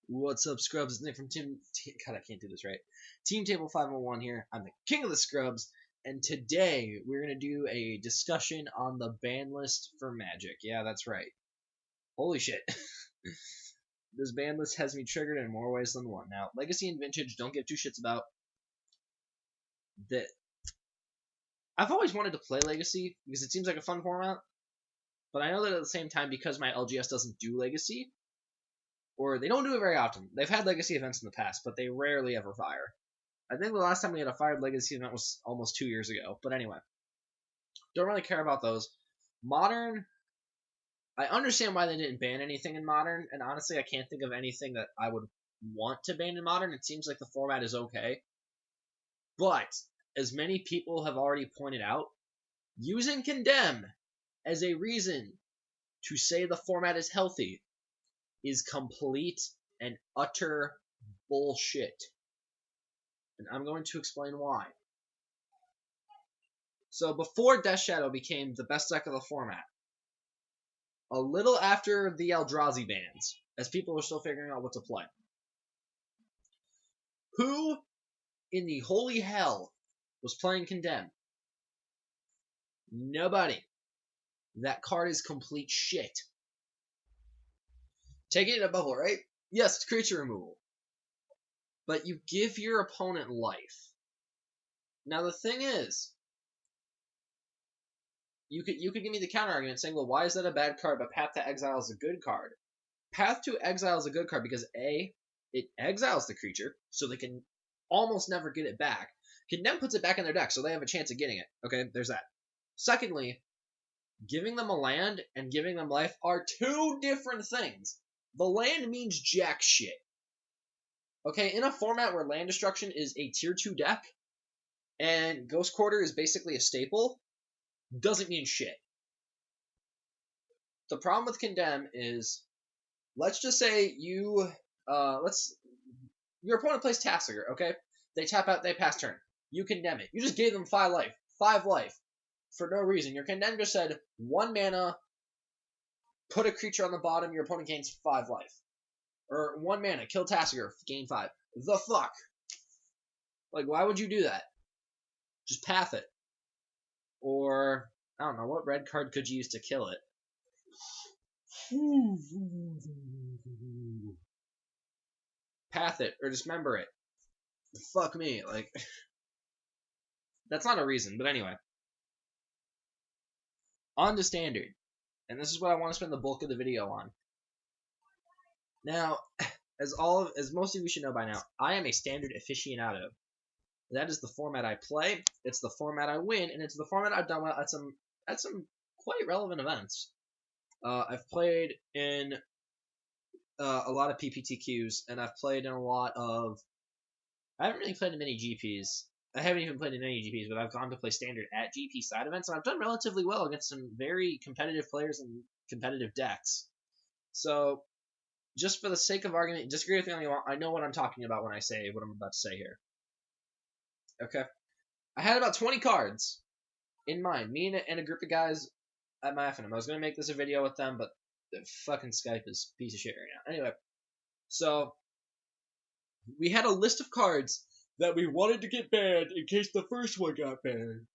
What's up, Scrubs? It's Nick from God, I can't do this right. Team Table 501 here. I'm the king of the Scrubs, and today we're going to do a discussion on the ban list for Magic. Yeah, that's right. Holy shit. This ban list has me triggered in more ways than one. Now, Legacy and Vintage, don't give two shits about. I've always wanted to play Legacy because it seems like a fun format, but I know that at the same time, because my LGS doesn't do Legacy, or they don't do it very often. They've had Legacy events in the past, but they rarely ever fire. I think the last time we had a fired Legacy event was almost 2 years ago. But anyway, don't really care about those. Modern, I understand why they didn't ban anything in Modern, and honestly, I can't think of anything that I would want to ban in Modern. It seems like the format is okay. But, as many people have already pointed out, using Condemn as a reason to say the format is healthy is complete and utter bullshit. And I'm going to explain why. So before Death Shadow became the best deck of the format, a little after the Eldrazi bans, as people were still figuring out what to play, who in the holy hell was playing Condemn? Nobody. That card is complete shit. Take it in a bubble, right? Yes, it's creature removal. But you give your opponent life. Now the thing is, you could give me the counter argument saying, well, why is that a bad card, but Path to Exile is a good card? Path to Exile is a good card because A, it exiles the creature, so they can almost never get it back. Condemn puts it back in their deck, so they have a chance of getting it. Okay, there's that. Secondly, giving them a land and giving them life are two different things. The land means jack shit. Okay, in a format where land destruction is a tier 2 deck, and Ghost Quarter is basically a staple, doesn't mean shit. The problem with Condemn is, let's just say your opponent plays Tassiger, okay? They tap out, they pass turn. You Condemn it. You just gave them 5 life, for no reason. Your Condemn just said 1 mana, put a creature on the bottom, your opponent gains 5 life. Or 1 mana, kill Tassiger, gain 5. The fuck? Like, why would you do that? Just path it. Or, I don't know, what red card could you use to kill it? Path it, or dismember it. Fuck me, like... That's not a reason, but anyway. On to Standard. And this is what I want to spend the bulk of the video on. Now, as most of you should know by now, I am a Standard aficionado. That is the format I play, it's the format I win, and it's the format I've done well at some quite relevant events. I've played in a lot of PPTQs, and I've played in a lot of... I haven't really played in many GPs. I haven't even played in any GPs, but I've gone to play Standard at GP side events, and I've done relatively well against some very competitive players and competitive decks. So, just for the sake of argument, disagree with me all you want, I know what I'm talking about when I say what I'm about to say here. Okay? I had about 20 cards in mind. Me and a group of guys at my FNM. I was going to make this a video with them, but the fucking Skype is a piece of shit right now. Anyway, so we had a list of cards that we wanted to get banned in case the first one got banned.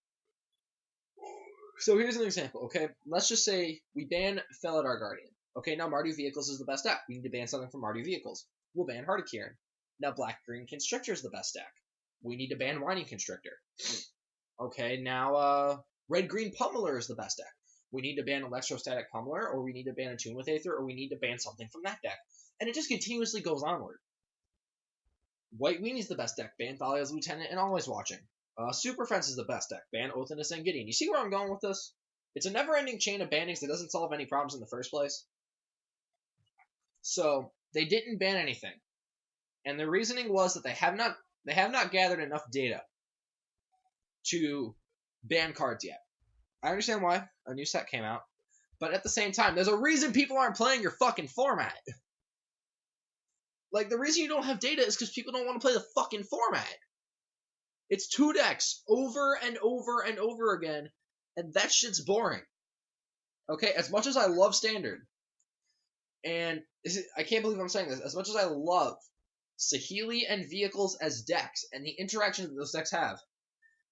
So here's an example, okay? Let's just say we ban Felidar Guardian. Okay, now Mardu Vehicles is the best deck. We need to ban something from Mardu Vehicles. We'll ban Hardikiran. Now Black-Green Constrictor is the best deck. We need to ban Whining Constrictor. Okay, now Red-Green Pummeler is the best deck. We need to ban Electrostatic Pummeler, or we need to ban Attune with Aether, or we need to ban something from that deck. And it just continuously goes onward. White Weenie's the best deck. Ban Thalia's Lieutenant and Always Watching. Super Fence is the best deck. Ban Oath and Gideon. You see where I'm going with this? It's a never-ending chain of bannings that doesn't solve any problems in the first place. So, they didn't ban anything. And the reasoning was that they have not gathered enough data to ban cards yet. I understand why. A new set came out. But at the same time, there's a reason people aren't playing your fucking format. Like, the reason you don't have data is because people don't want to play the fucking format. It's 2 decks over and over and over again, and that shit's boring. Okay, as much as I love Standard, And I can't believe I'm saying this. As much as I love Saheeli and vehicles as decks and the interactions that those decks have,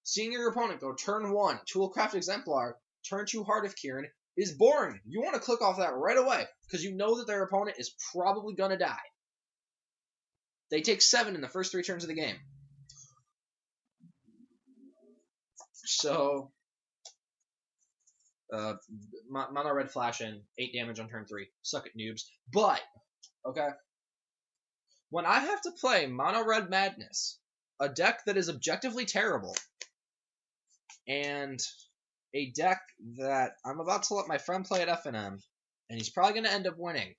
seeing your opponent go turn 1, Toolcraft Exemplar, turn 2 Heart of Kiran is boring. You want to click off that right away because you know that their opponent is probably going to die. They take 7 in the first 3 turns of the game. So, mono red flash in, 8 damage on turn 3. Suck it, noobs. But, okay, when I have to play mono red madness, a deck that is objectively terrible, and a deck that I'm about to let my friend play at FNM, and he's probably going to end up winning.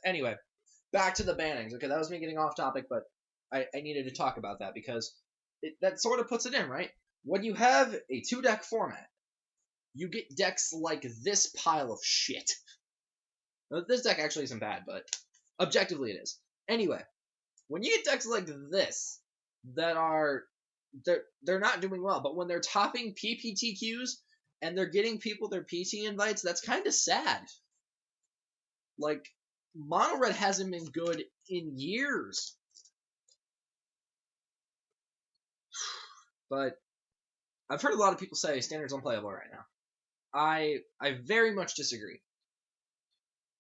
Anyway, back to the bannings. Okay, that was me getting off topic, but I needed to talk about that because that sort of puts it in, right? When you have a 2-deck format, you get decks like this pile of shit. This deck actually isn't bad, but objectively it is. Anyway, when you get decks like this that are they're not doing well, but when they're topping PPTQs and they're getting people their PT invites, that's kind of sad. Like, mono red hasn't been good in years. But I've heard a lot of people say Standard's unplayable right now. I very much disagree.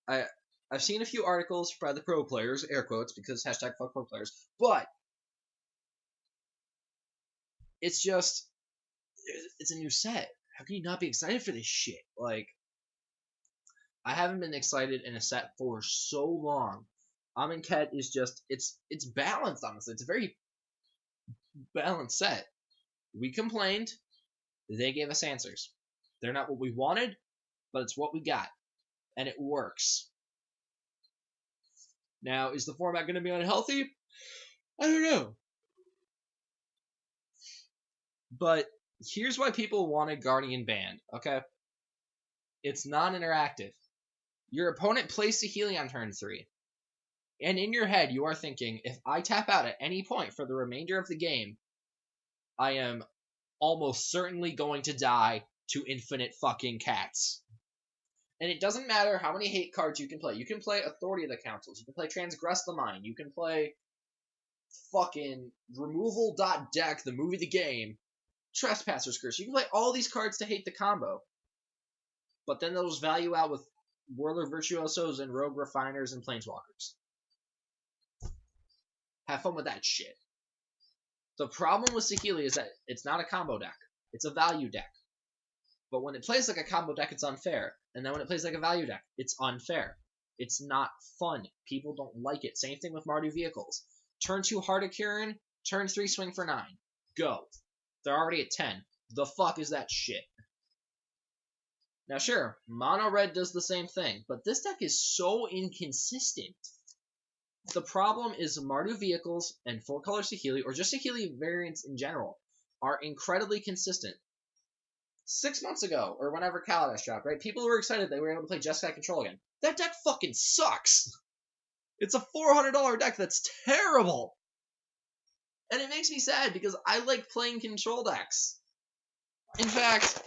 I've seen a few articles by the pro players, air quotes, because hashtag fuck pro players, but it's just, it's a new set. How can you not be excited for this shit? Like, I haven't been excited in a set for so long. Amonkhet is just, it's balanced, honestly. It's a very balanced set. We complained. They gave us answers. They're not what we wanted, but it's what we got. And it works. Now, is the format going to be unhealthy? I don't know. But here's why people wanted Guardian banned, okay? It's non-interactive. Your opponent plays Saheeli on turn 3. And in your head, you are thinking, if I tap out at any point for the remainder of the game, I am almost certainly going to die to infinite fucking cats. And it doesn't matter how many hate cards you can play. You can play Authority of the Councils. You can play Transgress the Mind. You can play fucking Removal.deck, the movie, the game. Trespasser's Curse. You can play all these cards to hate the combo. But then they'll just value out with Whirler Virtuosos and Rogue Refiners and Planeswalkers. Have fun with that shit. The problem with Saheeli is that it's not a combo deck. It's a value deck. But when it plays like a combo deck, it's unfair. And then when it plays like a value deck, it's unfair. It's not fun. People don't like it. Same thing with Mardu Vehicles. Turn 2 Heart of Kiran, turn 3 Swing for 9. Go. They're already at 10. The fuck is that shit? Now sure, Mono Red does the same thing, but this deck is so inconsistent. The problem is Mardu Vehicles and 4-color Saheeli, or just Saheeli variants in general, are incredibly consistent. 6 months ago, or whenever Kaladesh dropped, right? People were excited they were able to play Jeskai Control again. That deck fucking sucks! It's a $400 deck that's terrible! And it makes me sad because I like playing control decks. In fact,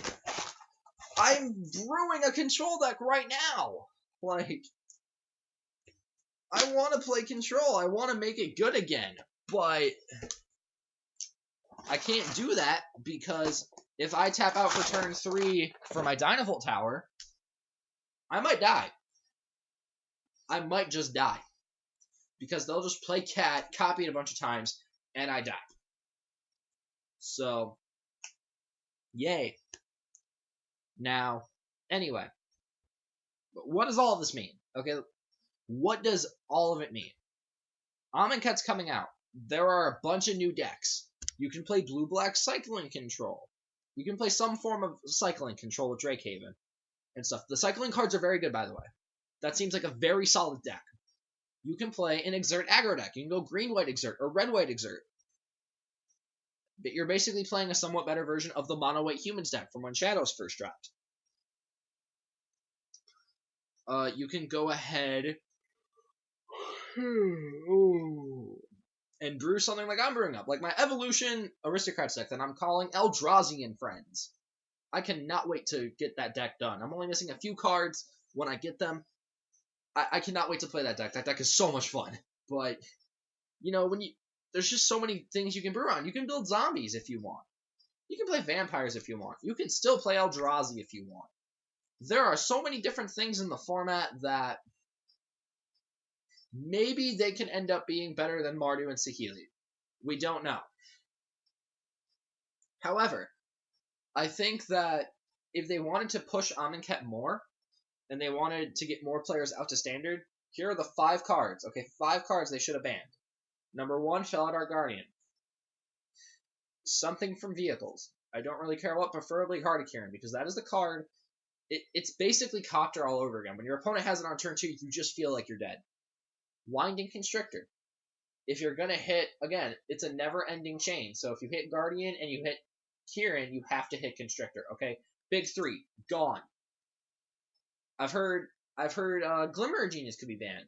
I'm brewing a control deck right now! Like, I want to play control. I want to make it good again. But I can't do that because if I tap out for turn 3 for my Dynavolt Tower, I might die. I might just die. Because they'll just play Cat, copy it a bunch of times, and I die. So, yay. Now, anyway, what does all of this mean? Okay, what does all of it mean? Amonkhet's coming out. There are a bunch of new decks. You can play blue-black cycling control. You can play some form of cycling control with Drakehaven and stuff. The cycling cards are very good, by the way. That seems like a very solid deck. You can play an Exert aggro deck. You can go green-white Exert or red-white Exert. But you're basically playing a somewhat better version of the mono-white Humans deck from when Shadows first dropped. You can go ahead and brew something like I'm brewing up. Like my Evolution Aristocrats deck that I'm calling Eldrazi and Friends. I cannot wait to get that deck done. I'm only missing a few cards. When I get them, I cannot wait to play that deck. That deck is so much fun. But, there's just so many things you can brew on. You can build zombies if you want. You can play vampires if you want. You can still play Eldrazi if you want. There are so many different things in the format that maybe they can end up being better than Mardu and Saheeli. We don't know. However, I think that if they wanted to push Amonkhet more, and they wanted to get more players out to Standard, here are the 5 cards. Okay, 5 cards they should have banned. Number 1, Felidar Guardian. Something from Vehicles. I don't really care what, preferably Hardikiran, because that is the card. It's basically Copter all over again. When your opponent has it on turn 2, you just feel like you're dead. Winding Constrictor. If you're going to hit, again, it's a never-ending chain. So if you hit Guardian and you hit Kieran, you have to hit Constrictor, okay? Big 3, gone. I've heard Glimmer Genius could be banned.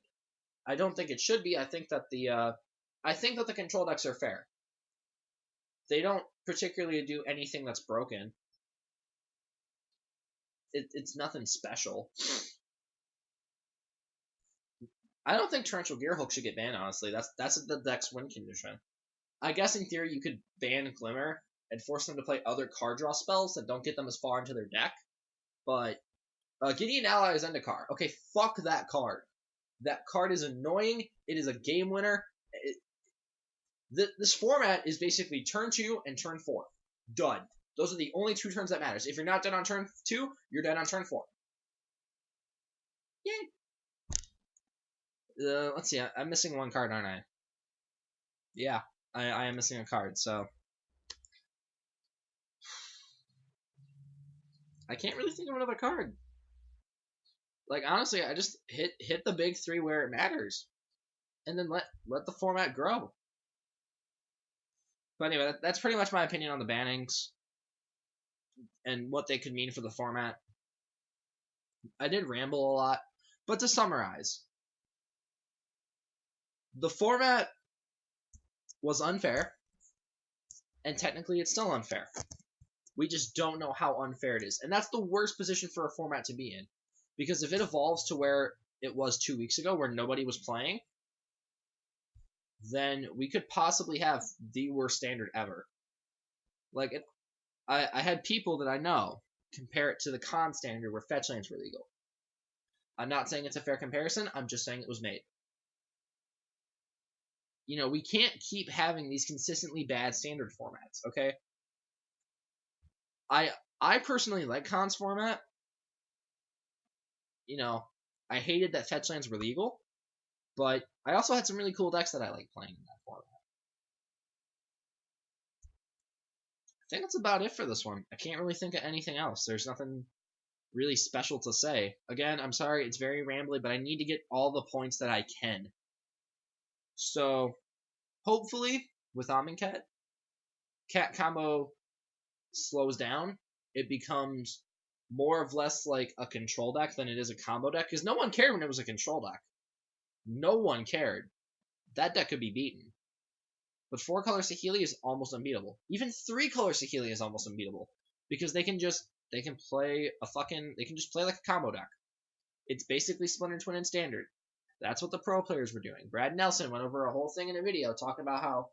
I don't think it should be. I think that the control decks are fair. They don't particularly do anything that's broken. It's nothing special. I don't think Torrential Gearhook should get banned, honestly. That's the deck's win condition. I guess in theory you could ban Glimmer and force them to play other card draw spells that don't get them as far into their deck. But Gideon Ally is Zendikar. Okay, fuck that card. That card is annoying. It is a game winner. This format is basically turn 2 and turn 4. Done. Those are the only 2 turns that matters. If you're not dead on turn 2, you're dead on turn 4. Yay. Let's see. I'm missing 1 card, aren't I? Yeah, I am missing a card, so I can't really think of another card. Like, honestly, I just hit the big 3 where it matters, and then let the format grow. But anyway, that's pretty much my opinion on the bannings and what they could mean for the format. I did ramble a lot, but to summarize, the format was unfair, and technically it's still unfair. We just don't know how unfair it is, and that's the worst position for a format to be in. Because if it evolves to where it was 2 weeks ago, where nobody was playing, then we could possibly have the worst standard ever. Like, I had people that I know compare it to the con standard where fetch lands were legal. I'm not saying it's a fair comparison, I'm just saying it was made. We can't keep having these consistently bad standard formats, okay? I personally like Con's format. I hated that fetch lands were legal, but I also had some really cool decks that I like playing in that format. I think that's about it for this one. I can't really think of anything else. There's nothing really special to say. Again, I'm sorry, it's very rambly, but I need to get all the points that I can. So, hopefully, with Amonkhet, Cat combo slows down. It becomes more of less like a control deck than it is a combo deck, because no one cared when it was a control deck. No one cared. That deck could be beaten. But 4-color Saheeli is almost unbeatable. Even 3-color Saheeli is almost unbeatable, because they can just play like a combo deck. It's basically Splinter Twin and Standard. That's what the pro players were doing. Brad Nelson went over a whole thing in a video talking about how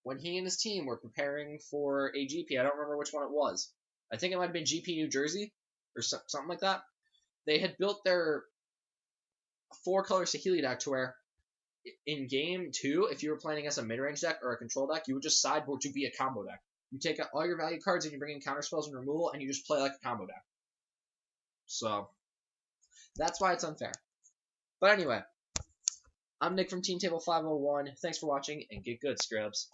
when he and his team were preparing for a GP, I don't remember which one it was. I think it might have been GP New Jersey or something like that. They had built their 4-color Saheeli deck to where in game 2, if you were playing against a mid-range deck or a control deck, you would just sideboard to be a combo deck. You take out all your value cards and you bring in counter spells and removal, and you just play like a combo deck. So, that's why it's unfair. But anyway, I'm Nick from Team Table 501. Thanks for watching, and get good, Scrubs.